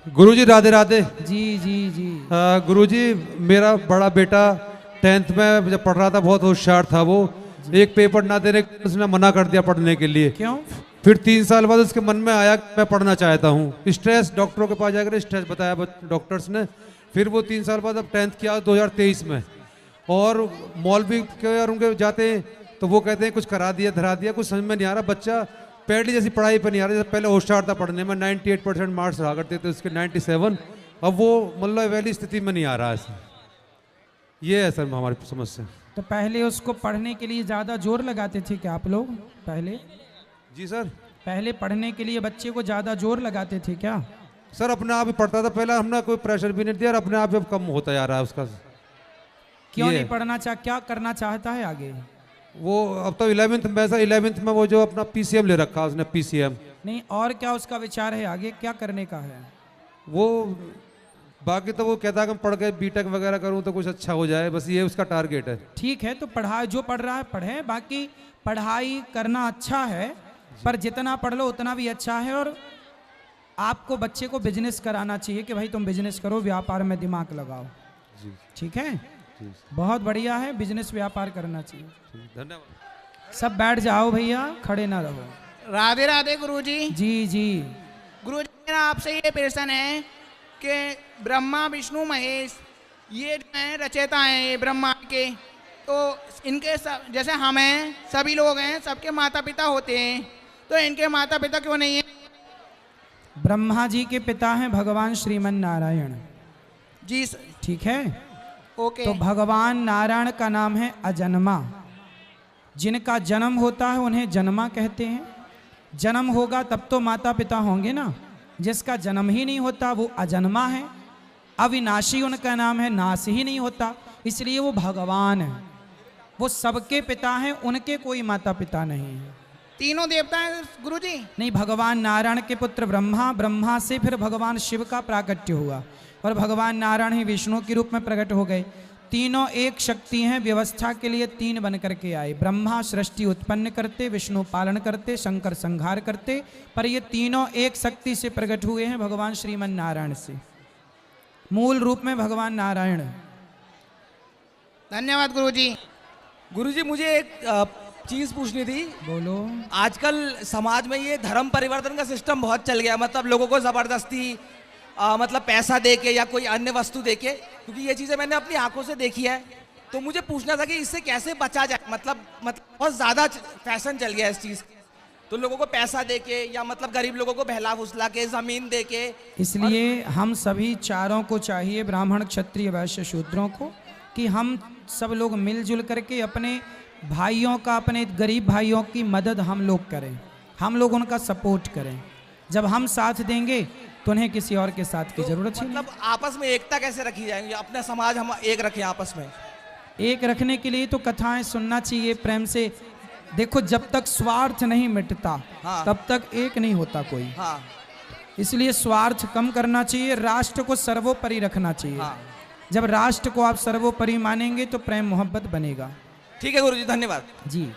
गुरुजी राधे राधे। जी जी जी। गुरुजी मेरा बड़ा बेटा 10th में जब पढ़ रहा था बहुत होशियार था वो, एक पेपर ना देने उसने मना कर दिया पढ़ने के लिए। क्यों? फिर 3 साल बाद उसके मन में आया कि मैं पढ़ना चाहता हूँ। स्ट्रेस, डॉक्टरों के पास जाकर स्ट्रेस बताया डॉक्टर्स ने। फिर वो 3 साल बाद अब 10th किया 2023 में, और मौलवी के और उनके जाते हैं तो वो कहते हैं कुछ करा दिया धरा दिया, कुछ समझ में नहीं आ रहा, बच्चा पहली जैसी पढ़ाई पर नहीं आ रहा। जैसे पहले होशियार था पढ़ने में, 98% मार्क्स रहा करते थे उसके, 97, अब वो मतलब वैली स्थिति में नहीं आ रहा है। ये है सर हमारी समस्या। तो पहले उसको पढ़ने के लिए ज़्यादा जोर लगाते थे क्या आप लोग पहले? जी सर। पहले पढ़ने के लिए बच्चे को ज़्यादा जोर लगाते थे क्या? सर अपने आप ही पढ़ता था पहले, हमने कोई प्रेशर भी नहीं दिया, और अपने आप ही अब कम होता जा रहा है उसका। क्यों नहीं पढ़ना क्या करना चाहता है आगे? वो अब तो 11th में, ऐसा 11th में वो जो अपना PCM ले रखा उसने, PCM। नहीं, और क्या उसका विचार है आगे क्या करने का है? वो बाकी तो वो कहता है कि पढ़ के बीटेक वगैरह करूं तो कुछ अच्छा हो जाए, बस ये उसका टारगेट है। ठीक है, तो पढ़ाई जो पढ़ रहा है पढ़े, बाकी पढ़ाई करना अच्छा है, पर जितना पढ़ लो उतना भी अच्छा है। और आपको बच्चे को बिजनेस कराना चाहिए कि भाई तुम बिजनेस करो, व्यापार में दिमाग लगाओ। ठीक है, बहुत बढ़िया है, बिजनेस व्यापार करना चाहिए। धन्यवाद। सब बैठ जाओ भैया, खड़े ना रहो। राधे राधे गुरुजी। जी जी। गुरुजी मेरा आपसे ये प्रश्न है कि ब्रह्मा विष्णु महेश ये जो हैं रचयिता हैं ये ब्रह्मा के, तो इनके जैसे हम हैं, सभी लोग हैं, सबके माता पिता होते हैं, तो इनके माता पिता क्यों नहीं है? ब्रह्मा जी के पिता हैं भगवान श्रीमन नारायण जी। ठीक है, ओके। तो भगवान नारायण का नाम है अजन्मा। जिनका जन्म होता है उन्हें जन्मा कहते हैं। जन्म होगा तब तो माता पिता होंगे ना, जिसका जन्म ही नहीं होता वो अजन्मा है। अविनाशी उनका नाम है, नाश ही नहीं होता, इसलिए वो भगवान है। वो सबके पिता हैं, उनके कोई माता पिता नहीं है। तीनों देवता हैं गुरुजी? नहीं, भगवान नारायण के पुत्र ब्रह्मा, ब्रह्मा से फिर भगवान शिव का प्राकट्य हुआ, और भगवान नारायण ही विष्णु के रूप में प्रकट हो गए। तीनों एक शक्ति हैं, व्यवस्था के लिए तीन बन करके आए। ब्रह्मा सृष्टि उत्पन्न करते, विष्णु पालन करते, शंकर संहार करते, पर ये तीनों एक शक्ति से प्रकट हुए हैं भगवान श्रीमन नारायण से। मूल रूप में भगवान नारायण। धन्यवाद गुरुजी। गुरुजी मुझे एक चीज पूछनी थी। बोलो। आजकल समाज में ये धर्म परिवर्तन का सिस्टम बहुत चल गया, मतलब लोगों को जबरदस्ती मतलब पैसा देके या कोई अन्य वस्तु देके, क्योंकि ये चीजें मैंने अपनी आंखों से देखी है। तो मुझे पूछना था कि इससे कैसे बचा जाए, मतलब बहुत ज्यादा फैशन चल गया है इस चीज, तो लोगों को पैसा देके या मतलब गरीब लोगों को बहला फुसला के जमीन देके। इसलिए हम सभी चारों को चाहिए, ब्राह्मण क्षत्रिय वैश्य शूद्रों को, कि हम सब लोग मिलजुल करके अपने भाइयों का, अपने गरीब भाइयों की मदद हम लोग करें, हम लोग उनका सपोर्ट करें। जब हम साथ देंगे तो उन्हें किसी और के साथ की जरूरत है। मतलब आपस में एकता कैसे रखी जाएगी, अपना समाज हम एक रखें आपस में? एक रखने के लिए तो कथाएं सुनना चाहिए प्रेम से। देखो, जब तक स्वार्थ नहीं मिटता हाँ। तब तक एक नहीं होता कोई। हाँ। इसलिए स्वार्थ कम करना चाहिए, राष्ट्र को सर्वोपरि रखना चाहिए। हाँ। जब राष्ट्र को आप सर्वोपरि मानेंगे तो प्रेम मोहब्बत बनेगा। ठीक है गुरुजी, धन्यवाद। जी।